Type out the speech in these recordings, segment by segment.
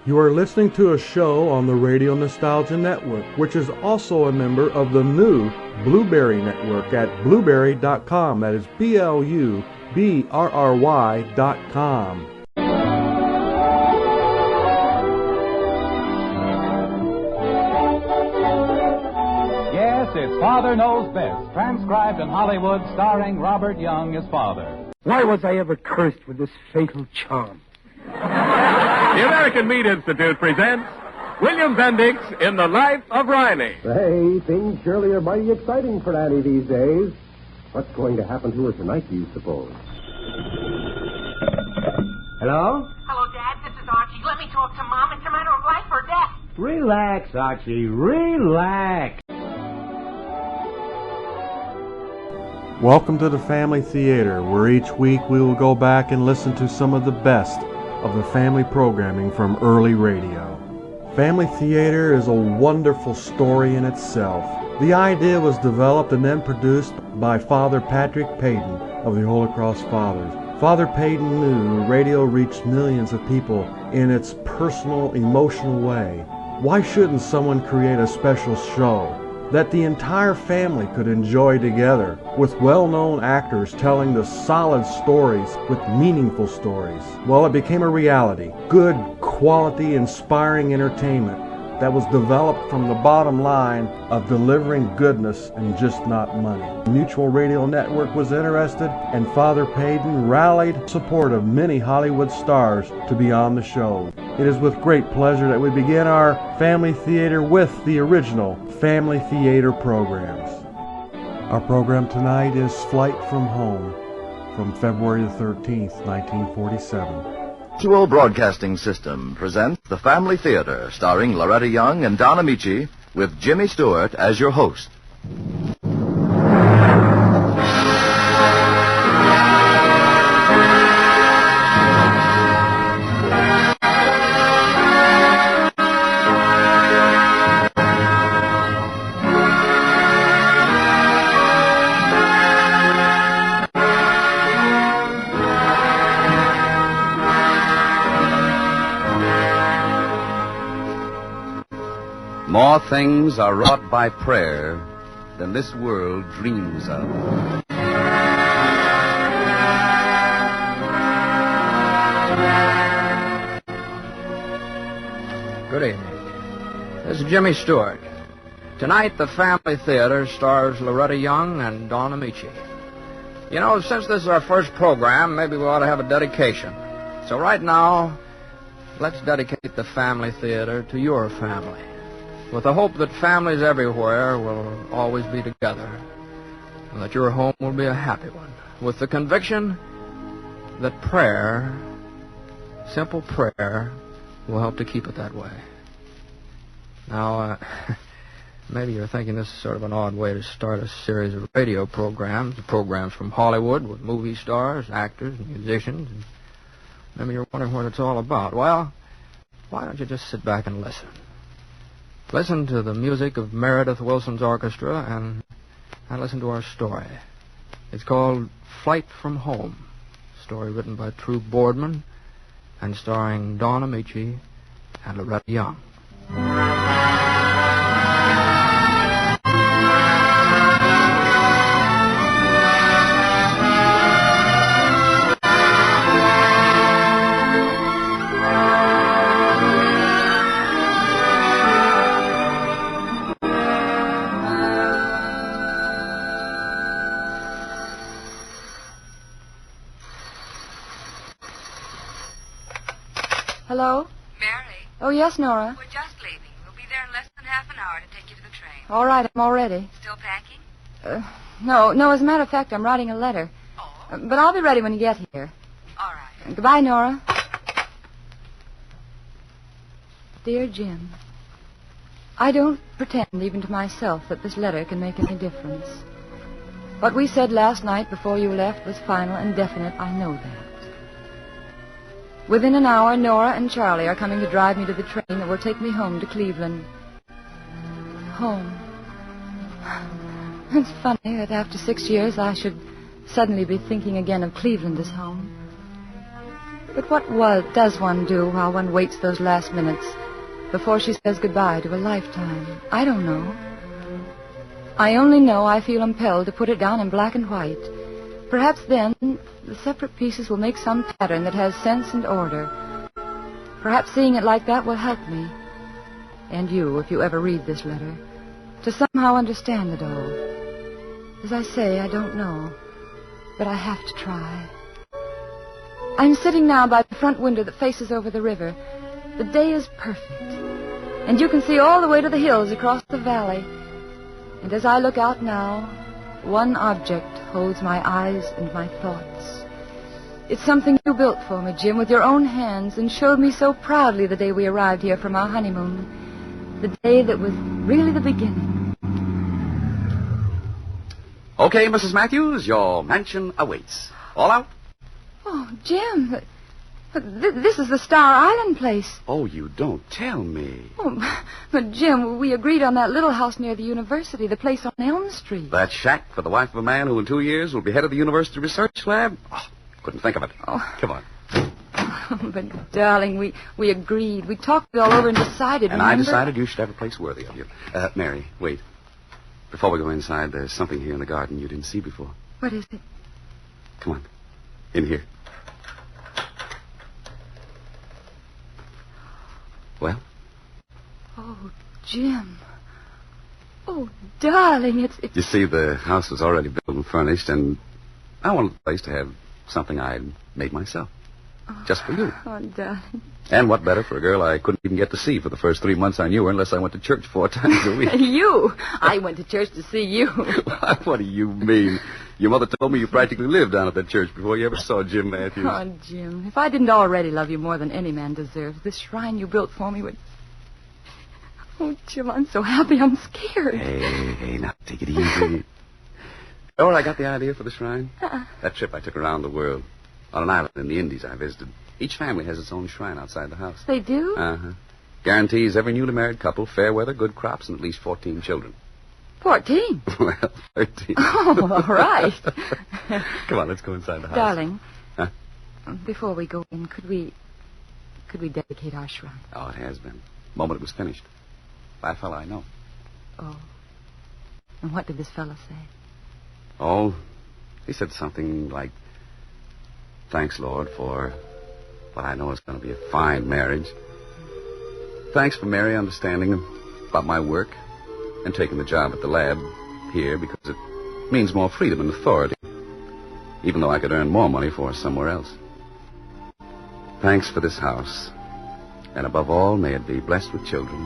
You are listening to a show on the Radio Nostalgia Network, which is also a member of the new Blueberry Network at blueberry.com. That is BLUBRRY.com. Yes, it's Father Knows Best, transcribed in Hollywood, starring Robert Young as father. Why was I ever cursed with this fatal charm? The American Meat Institute presents William Bendix in The Life of Riley. Hey, things surely are mighty exciting for Annie these days. What's going to happen to her tonight, do you suppose? Hello? Hello, Dad. This is Archie. Let me talk to Mom. It's a matter of life or death. Relax, Archie. Relax. Welcome to the Family Theater, where each week we will go back and listen to some of the best of the family programming from early radio. Family Theater is a wonderful story in itself. The idea was developed and then produced by Father Patrick Peyton of the Holy Cross Fathers. Father Peyton knew radio reached millions of people in its personal, emotional way. Why shouldn't someone create a special show that the entire family could enjoy together, with well-known actors telling the solid stories with meaningful stories? Well, it became a reality. Good, quality, inspiring entertainment that was developed from the bottom line of delivering goodness and just not money. Mutual Radio Network was interested, and Father Peyton rallied support of many Hollywood stars to be on the show. It is with great pleasure that we begin our Family Theater with the original Family Theater programs. Our program tonight is Flight from Home, from February the 13th, 1947. Mutual Broadcasting System presents The Family Theater, starring Loretta Young and Don Amici, with Jimmy Stewart as your host. More things are wrought by prayer than this world dreams of. Good evening. This is Jimmy Stewart. Tonight, the Family Theater stars Loretta Young and Don Amici. You know, since this is our first program, maybe we ought to have a dedication. So right now, let's dedicate the Family Theater to your family, with the hope that families everywhere will always be together, and that your home will be a happy one, with the conviction that prayer, simple prayer, will help to keep it that way. Now, maybe you're thinking this is sort of an odd way to start a series of radio programs from Hollywood with movie stars, actors, and musicians, and maybe you're wondering what it's all about. Well, why don't you just sit back and listen? Listen to the music of Meredith Willson's orchestra and listen to our story. It's called Flight from Home, a story written by True Boardman and starring Don Amici and Loretta Young. Hello? Mary? Oh, yes, Nora. We're just leaving. We'll be there in less than half an hour to take you to the train. All right, I'm all ready. Still packing? No, as a matter of fact, I'm writing a letter. Oh? But I'll be ready when you get here. All right. Goodbye, Nora. Dear Jim, I don't pretend even to myself that this letter can make any difference. What we said last night before you left was final and definite, I know that. Within an hour, Nora and Charlie are coming to drive me to the train that will take me home to Cleveland. Home. It's funny that after 6 years I should suddenly be thinking again of Cleveland as home. But what does one do while one waits those last minutes before she says goodbye to a lifetime? I don't know. I only know I feel impelled to put it down in black and white. Perhaps then the separate pieces will make some pattern that has sense and order. Perhaps seeing it like that will help me, and you, if you ever read this letter, to somehow understand it all. As I say, I don't know, but I have to try. I'm sitting now by the front window that faces over the river. The day is perfect, and you can see all the way to the hills across the valley. And as I look out now, one object holds my eyes and my thoughts. It's something you built for me, Jim, with your own hands, and showed me so proudly the day we arrived here from our honeymoon. The day that was really the beginning. Okay, Mrs. Matthews, your mansion awaits. All out? Oh, Jim, this is the Star Island place. Oh, you don't tell me. Oh, but Jim, we agreed on that little house near the university, the place on Elm Street. That shack for the wife of a man who in 2 years will be head of the university research lab? Oh, couldn't think of it. Oh. Come on. But, darling, we agreed. We talked it all over and decided, And remember? I decided you should have a place worthy of you. Mary, wait. Before we go inside, there's something here in the garden you didn't see before. What is it? Come on. In here. Well? Oh, Jim. Oh, darling, it's... You see, the house was already built and furnished, and I wanted the place to have something I'd made myself. Just for you. Oh, darling. And what better for a girl I couldn't even get to see for the first 3 months I knew her unless I went to church 4 times a week. You? I went to church to see you. What do you mean? Your mother told me you practically lived down at that church before you ever saw Jim Matthews. Oh, Jim, if I didn't already love you more than any man deserves, this shrine you built for me would... Oh, Jim, I'm so happy I'm scared. Hey, now take it easy. Oh, I got the idea for the shrine. That trip I took around the world. On an island in the Indies I visited. Each family has its own shrine outside the house. They do? Uh-huh. Guarantees every newly married couple fair weather, good crops, and at least 14 children. 14? Well, 13. Oh, all right. Come on, let's go inside the house. Darling. Huh? Before we go in, could we dedicate our shrine? Oh, it has been. The moment it was finished. By a fellow I know. Oh. And what did this fellow say? Oh, he said something like, thanks, Lord, for what I know is going to be a fine marriage. Thanks for Mary understanding about my work and taking the job at the lab here because it means more freedom and authority, even though I could earn more money for her somewhere else. Thanks for this house, and above all, may it be blessed with children,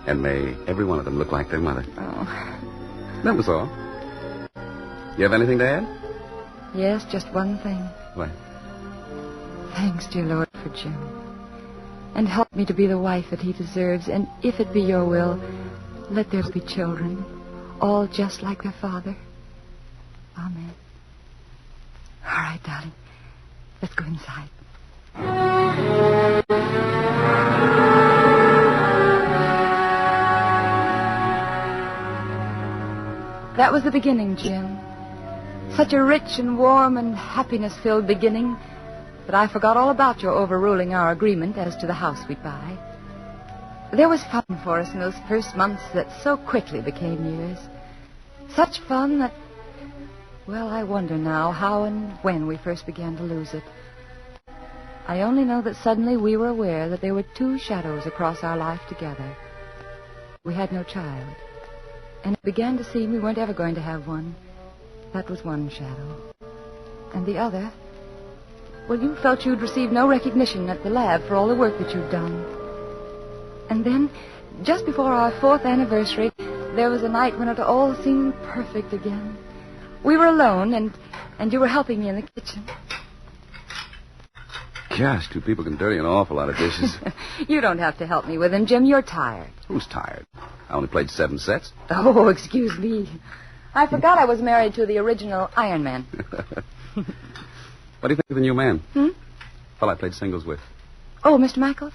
and may every one of them look like their mother. Oh. That was all. You have anything to add? Yes, just one thing. What? Thanks, dear Lord, for Jim. And help me to be the wife that he deserves. And if it be your will, let there be children, all just like their father. Amen. All right, darling. Let's go inside. That was the beginning, Jim. Such a rich and warm and happiness-filled beginning that I forgot all about your overruling our agreement as to the house we'd buy. There was fun for us in those first months that so quickly became years. Such fun that, well, I wonder now how and when we first began to lose it. I only know that suddenly we were aware that there were 2 shadows across our life together. We had no child, and it began to seem we weren't ever going to have one. That was one shadow. And the other, well, you felt you'd received no recognition at the lab for all the work that you'd done. And then, just before our 4th anniversary, there was a night when it all seemed perfect again. We were alone, and you were helping me in the kitchen. Gosh, 2 people can dirty an awful lot of dishes. You don't have to help me with them, Jim. You're tired. Who's tired? I only played 7 sets. Oh, excuse me. I forgot I was married to the original Iron Man. What do you think of the new man? Well, I played singles with. Oh, Mr. Michaels?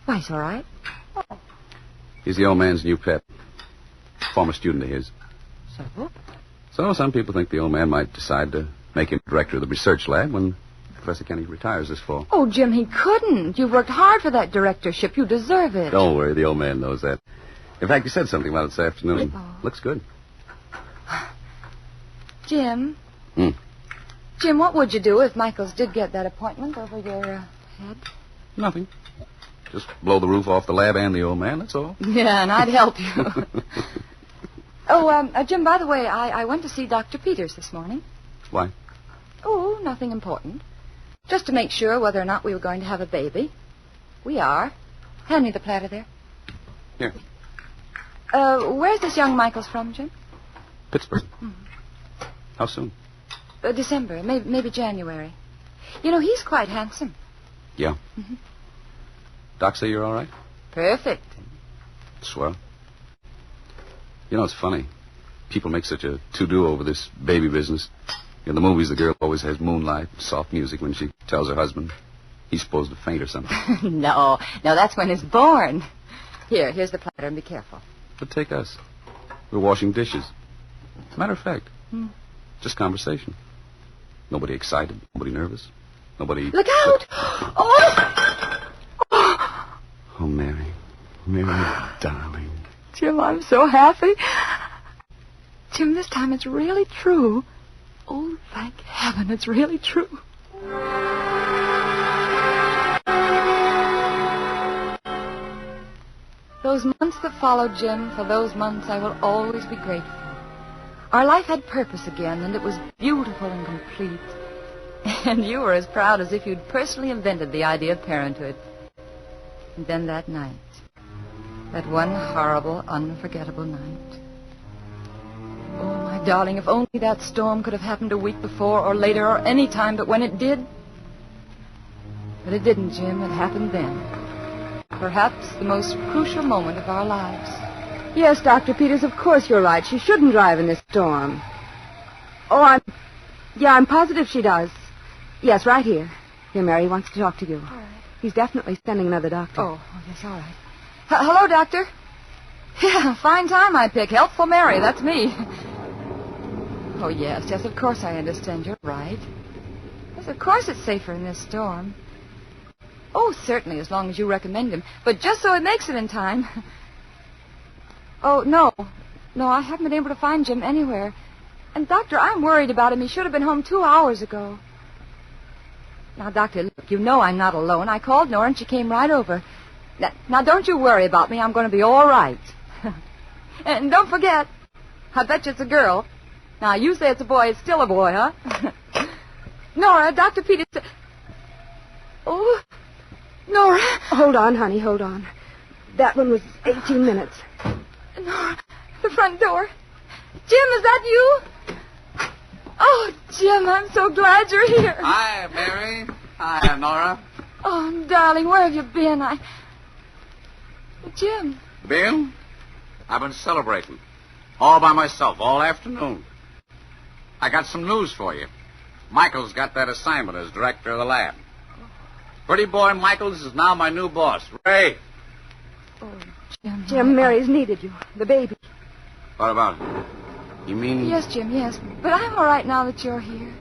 Why, he's all right. Oh. He's the old man's new pet. Former student of his. So? So some people think the old man might decide to make him director of the research lab when Professor Kenny retires this fall. Oh, Jim, he couldn't. You've worked hard for that directorship. You deserve it. Don't worry, the old man knows that. In fact, he said something about it this afternoon. Oh. Looks good. Jim? Hmm? Jim, what would you do if Michaels did get that appointment over your head? Nothing. Just blow the roof off the lab and the old man, that's all. Yeah, and I'd help you. Jim, by the way, I went to see Dr. Peters this morning. Why? Oh, nothing important. Just to make sure whether or not we were going to have a baby. We are. Hand me the platter there. Here. Where's this young Michaels from, Jim? Pittsburgh. How soon? December, maybe January. You know, he's quite handsome. Yeah. Mm-hmm. Doc say you're all right? Perfect. Swell. You know, it's funny. People make such a to-do over this baby business. In the movies, the girl always has moonlight, soft music when she tells her husband he's supposed to faint or something. No, that's when it's born. Here's the platter, and be careful. But take us. We're washing dishes. As a matter of fact, just conversation. Nobody excited, nobody nervous, nobody... Look out! Oh, Mary. Mary, darling. Jim, I'm so happy. Jim, this time it's really true. Oh, thank heaven, it's really true. Those months that followed, Jim, for those months I will always be grateful. Our life had purpose again, and it was beautiful and complete. And you were as proud as if you'd personally invented the idea of parenthood. And then that night, that one horrible, unforgettable night. Oh, my darling, if only that storm could have happened a week before or later or any time, but when it did... But it didn't, Jim. It happened then. Perhaps the most crucial moment of our lives. Yes, Dr. Peters, of course you're right. She shouldn't drive in this storm. Oh, I'm positive she does. Yes, right here. Here, Mary, he wants to talk to you. All right. He's definitely sending another doctor. Oh, yes, all right. Hello, Doctor. Yeah, fine time I pick. Helpful Mary, that's me. Oh, yes, of course I understand. You're right. Yes, of course it's safer in this storm. Oh, certainly, as long as you recommend him. But just so he makes it in time. Oh, no. No, I haven't been able to find Jim anywhere. And, Doctor, I'm worried about him. He should have been home 2 hours ago. Now, Doctor, look, you know I'm not alone. I called Nora and she came right over. Now, don't you worry about me. I'm going to be all right. And don't forget, I bet you it's a girl. Now, you say it's a boy. It's still a boy, huh? Nora, Dr. Peters... Oh, Nora. Hold on, honey, hold on. That one was 18 minutes. Nora, the front door. Jim, is that you? Oh, Jim, I'm so glad you're here. Hi, Mary. Hi, Nora. Oh, darling, where have you been? Jim. Been? I've been celebrating. All by myself, all afternoon. I got some news for you. Michaels got that assignment as director of the lab. Pretty boy Michaels is now my new boss. Ray. Oh, Jim. Jim, Mary's needed you. The baby. What about it? You mean... Yes, Jim, yes. But I'm all right now that you're here.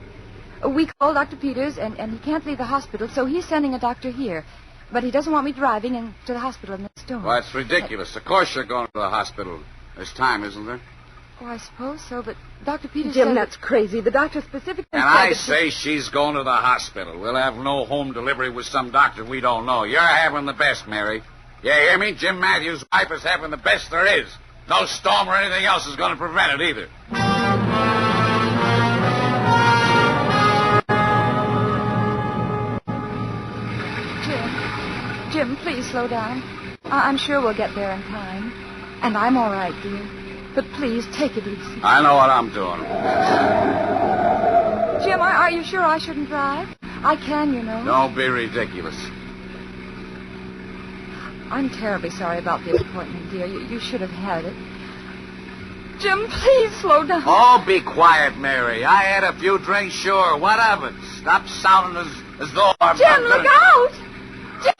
We called Dr. Peters, and he can't leave the hospital, so he's sending a doctor here. But he doesn't want me driving to the hospital in the storm. Well, it's ridiculous. Of course you're going to the hospital. There's time, isn't there? Oh, I suppose so, but Dr. Peters Jim, said that's crazy. The doctor specifically And said I that say she's going to the hospital. We'll have no home delivery with some doctor we don't know. You're having the best, Mary. You hear me? Jim Matthews' wife is having the best there is. No storm or anything else is going to prevent it either. Jim, please slow down. I'm sure we'll get there in time. And I'm all right, dear. But please, take it easy. I know what I'm doing. Jim, are you sure I shouldn't drive? I can, you know. Don't be ridiculous. I'm terribly sorry about the appointment, dear. You should have had it. Jim, please slow down. Oh, be quiet, Mary. I had a few drinks, sure. What of it? Stop sounding as though I'm... Jim, look out! Jim!